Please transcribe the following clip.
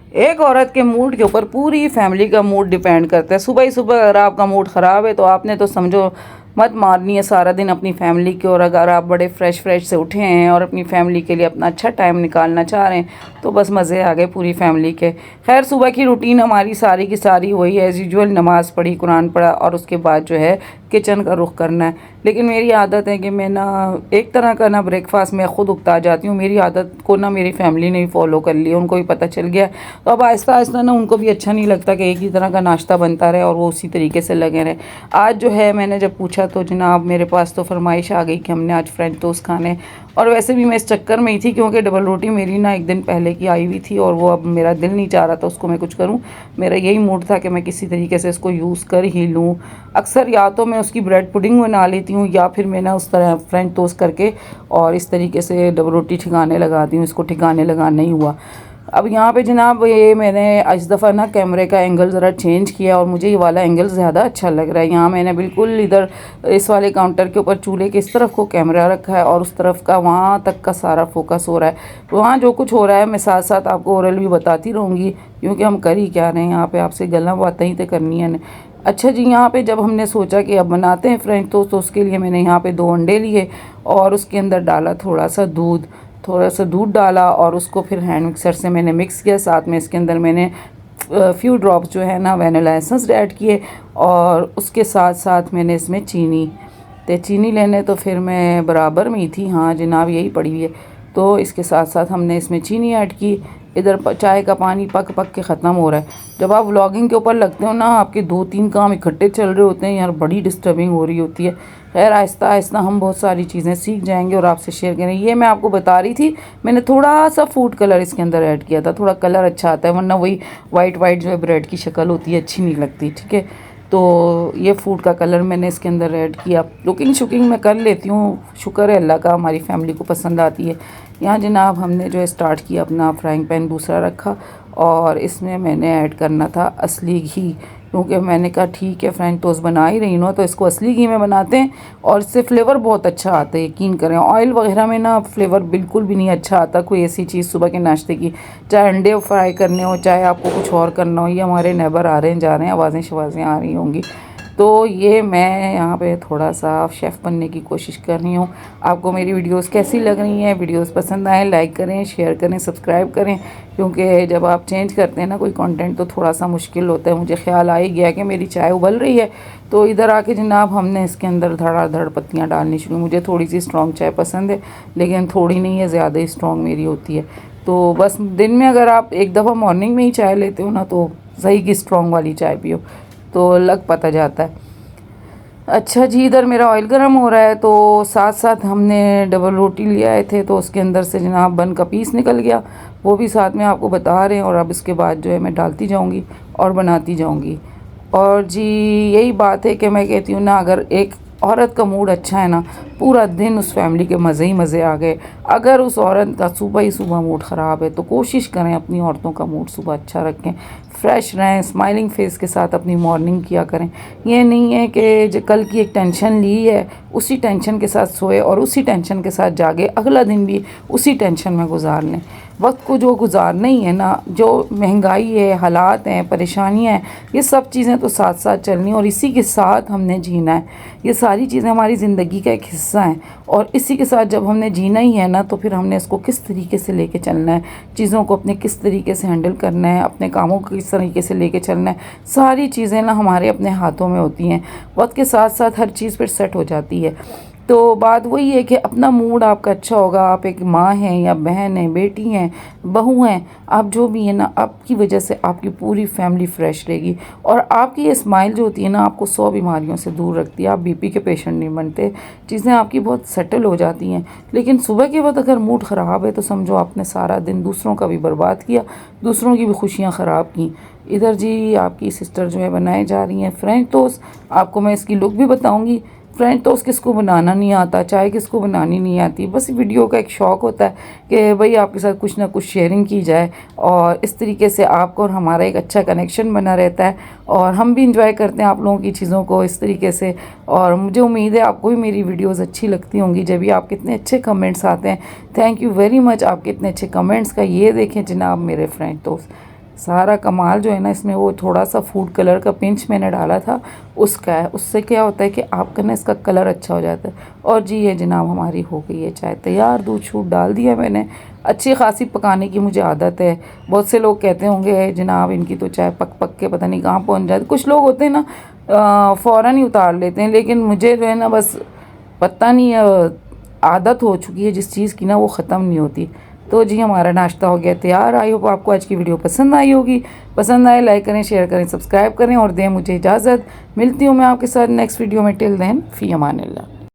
एक औरत के मूड के ऊपर पूरी फैमिली का मूड डिपेंड करता है। सुबह ही सुबह अगर आपका मूड ख़राब है तो आपने तो समझो मत मारनी है सारा दिन अपनी फैमिली की। और अगर आप बड़े फ्रेश से उठे हैं और अपनी फैमिली के लिए अपना अच्छा टाइम निकालना चाह रहे हैं तो बस मज़े आ गए पूरी फैमिली के। खैर, सुबह की रूटीन हमारी सारी की सारी वही एज़ यूजुअल, नमाज़ पढ़ी, कुरान पढ़ा और उसके बाद जो है किचन का रुख करना है। लेकिन मेरी आदत है कि मैं ना एक तरह का ना ब्रेकफास्ट मैं ख़ुद उकता जाती हूँ। मेरी आदत को ना मेरी फैमिली ने भी फॉलो कर लिया, उनको भी पता चल गया। तो अब आहिस्ता आहिस्ता ना उनको भी अच्छा नहीं लगता कि एक ही तरह का नाश्ता बनता रहे और वो उसी तरीके से लगे रहे। आज जो है मैंने जब पूछा तो जनाब मेरे पास तो फरमाइश आ गई कि हमने आज फ्रेंच टोस्ट खाने। और वैसे भी मैं इस चक्कर में ही थी क्योंकि डबल रोटी मेरी ना एक दिन पहले की आई हुई थी और वो अब मेरा दिल नहीं चाह रहा था उसको मैं कुछ करूं। मेरा यही मूड था कि मैं किसी तरीके से इसको यूज़ कर ही लूं। अक्सर या तो मैं उसकी ब्रेड पुडिंग बना लेती हूँ या फिर मैं ना उस तरह फ्रेंच टोस्ट करके और इस तरीके से डबल रोटी ठिकाने लगाती हूँ। इसको ठिकाने लगाना ही हुआ। अब यहाँ पे जनाब ये मैंने इस दफ़ा ना कैमरे का एंगल ज़रा चेंज किया और मुझे ये वाला एंगल ज़्यादा अच्छा लग रहा है। यहाँ मैंने बिल्कुल इधर इस वाले काउंटर के ऊपर चूल्हे के इस तरफ को कैमरा रखा है और उस तरफ का वहाँ तक का सारा फोकस हो रहा है। वहाँ जो कुछ हो रहा है मैं साथ साथ आपको ओरल भी बताती रहूँगी क्योंकि हम कर ही क्या रहे हैं यहाँ पे, आपसे गल्ला बातें ही तो करनी है। अच्छा जी, यहाँ पे जब हमने सोचा कि अब बनाते हैं फ्रेंच टोस्ट तो उसके लिए मैंने यहाँ पे 2 अंडे लिए और उसके अंदर डाला थोड़ा सा दूध डाला और उसको फिर हैंड मिक्सर से मैंने मिक्स किया। साथ में इसके अंदर मैंने फ्यू ड्रॉप्स जो है ना वैनिला एसेंस ऐड किए और उसके साथ साथ मैंने इसमें चीनी लेने तो फिर मैं बराबर में ही थी, हाँ जनाब यही पड़ी हुई है। तो इसके साथ साथ हमने इसमें चीनी ऐड की। इधर चाय का पानी पक के ख़त्म हो रहा है। जब आप व्लॉगिंग के ऊपर लगते हो ना आपके 2-3 काम इकट्ठे चल रहे होते हैं यार, बड़ी डिस्टर्बिंग हो रही होती है। खैर, आहिस्ता आहिस्ता हम बहुत सारी चीज़ें सीख जाएंगे और आपसे शेयर करेंगे। ये मैं आपको बता रही थी, मैंने थोड़ा सा फूड कलर इसके अंदर ऐड किया था, थोड़ा कलर अच्छा आता है, वरना वही वाइट जो है ब्रेड की शक्ल होती है, अच्छी नहीं लगती। ठीक है, तो ये फूड का कलर मैंने इसके अंदर ऐड किया। कुकिंग शुकिंग मैं कर लेती हूँ, शुक्र है अल्लाह का, हमारी फैमिली को पसंद आती है। यहाँ जनाब हमने जो है स्टार्ट किया, अपना फ्राइंग पैन दूसरा रखा और इसमें मैंने ऐड करना था असली घी, क्योंकि मैंने कहा ठीक है फ्रेंच टोस्ट बना ही रही हूँ तो इसको असली घी में बनाते हैं और इससे फ्लेवर बहुत अच्छा आता है। यकीन करें, ऑयल वगैरह में ना फ्लेवर बिल्कुल भी नहीं अच्छा आता। कोई ऐसी चीज़ सुबह के नाश्ते की, चाहे अंडे फ्राई करने हो, चाहे आपको कुछ और करना हो। ये हमारे नेबर आ रहे हैं जा रहे हैं, आवाज़ें शवाज़ें आ रही होंगी। तो ये मैं यहाँ पे थोड़ा सा शेफ़ बनने की कोशिश कर रही हूँ। आपको मेरी वीडियोस कैसी लग रही हैं? वीडियोस पसंद आए लाइक करें, शेयर करें, सब्सक्राइब करें, क्योंकि जब आप चेंज करते हैं ना कोई कंटेंट तो थोड़ा सा मुश्किल होता है। मुझे ख्याल आ ही गया कि मेरी चाय उबल रही है तो इधर आके जनाब हमने इसके अंदर धड़ाधड़ पत्तियाँ डालनी शुरू। मुझे थोड़ी सी स्ट्रॉन्ग चाय पसंद है, लेकिन थोड़ी नहीं है, ज़्यादा ही स्ट्रॉन्ग मेरी होती है। तो बस दिन में अगर आप एक दफ़ा मॉर्निंग में ही चाय लेते हो ना तो सही की स्ट्रॉन्ग वाली चाय पियो तो लग पता जाता है। अच्छा जी, इधर मेरा ऑयल गर्म हो रहा है तो साथ साथ हमने डबल रोटी ले आए थे तो उसके अंदर से जनाब बन का पीस निकल गया, वो भी साथ में आपको बता रहे हैं। और अब इसके बाद जो है मैं डालती जाऊंगी और बनाती जाऊंगी। और जी यही बात है कि मैं कहती हूँ ना, अगर एक औरत का मूड अच्छा है ना, पूरा दिन उस फैमिली के मज़े ही मज़े आ गए। अगर उस औरत का सुबह ही सुबह मूड ख़राब है तो कोशिश करें अपनी औरतों का मूड सुबह अच्छा रखें, फ्रेश रहें, स्माइलिंग फेस के साथ अपनी मॉर्निंग किया करें। ये नहीं है कि जो कल की एक टेंशन ली है उसी टेंशन के साथ सोए और उसी टेंशन के साथ जागे, अगला दिन भी उसी टेंशन में गुजार लें। वक्त को जो गुजारना ही है ना, जो महंगाई है, हालात हैं, परेशानियाँ हैं, ये सब चीज़ें तो साथ साथ चलनी और इसी के साथ हमने जीना है। ये सारी चीज़ें हमारी ज़िंदगी का एक हिस्सा हैं और इसी के साथ जब हमने जीना ही है ना तो फिर हमने इसको किस तरीके से लेके चलना है, चीज़ों को अपने किस तरीके से हैंडल करना है, अपने कामों को किस तरीके से लेके चलना है, सारी चीज़ें ना हमारे अपने हाथों में होती हैं। वक्त के साथ साथ हर चीज़ फिर सेट हो जाती है। तो बात वही है कि अपना मूड आपका अच्छा होगा। आप एक माँ हैं या बहन हैं, बेटी हैं, बहू हैं, आप जो भी हैं ना, आपकी वजह से आपकी पूरी फैमिली फ्रेश रहेगी। और आपकी ये स्माइल जो होती है ना आपको 100 बीमारियों से दूर रखती है। आप बीपी के पेशेंट नहीं बनते, चीज़ें आपकी बहुत सेटल हो जाती हैं। लेकिन सुबह के वक्त अगर मूड ख़राब है तो समझो आपने सारा दिन दूसरों का भी बर्बाद किया, दूसरों की भी खुशियाँ ख़राब की। इधर जी आपकी सिस्टर जो है बनाए जा रही हैं फ्रेंच टोस्ट। आपको मैं इसकी लुक भी बताऊँगी। फ्रेंच टोस्ट किसको बनाना नहीं आता, चाय किसको बनानी नहीं आती, बस वीडियो का एक शौक़ होता है कि भाई आपके साथ कुछ ना कुछ शेयरिंग की जाए और इस तरीके से आपको और हमारा एक अच्छा कनेक्शन बना रहता है और हम भी इंजॉय करते हैं आप लोगों की चीज़ों को इस तरीके से। और मुझे उम्मीद है आपको भी मेरी वीडियोज़ अच्छी लगती होंगी जब भी आपके इतने अच्छे कमेंट्स आते हैं। थैंक यू वेरी मच आपके इतने अच्छे कमेंट्स का। ये देखें जनाब मेरे फ्रेंच टोस्ट सारा कमाल जो है ना इसमें वो थोड़ा सा फूड कलर का पिंच मैंने डाला था उसका है। उससे क्या होता है कि आपका ना इसका कलर अच्छा हो जाता है। और जी ये जनाब हमारी हो गई है चाय तैयार। दूध शूध डाल दिया मैंने। अच्छी खासी पकाने की मुझे आदत है। बहुत से लोग कहते होंगे जनाब इनकी तो चाय पक पक के पता नहीं कहाँ पहुँच जाती। कुछ लोग होते हैं ना फ़ौरन ही उतार लेते हैं, लेकिन मुझे जो है ना बस पता नहीं आदत हो चुकी है जिस चीज़ की ना वो ख़त्म नहीं होती। तो जी हमारा नाश्ता हो गया तैयार। आई होप आपको आज की वीडियो पसंद आई होगी। पसंद आए लाइक करें, शेयर करें, सब्सक्राइब करें और दें मुझे इजाज़त। मिलती हूँ मैं आपके साथ नेक्स्ट वीडियो में। टिल देन फ़ी अमान अल्लाह।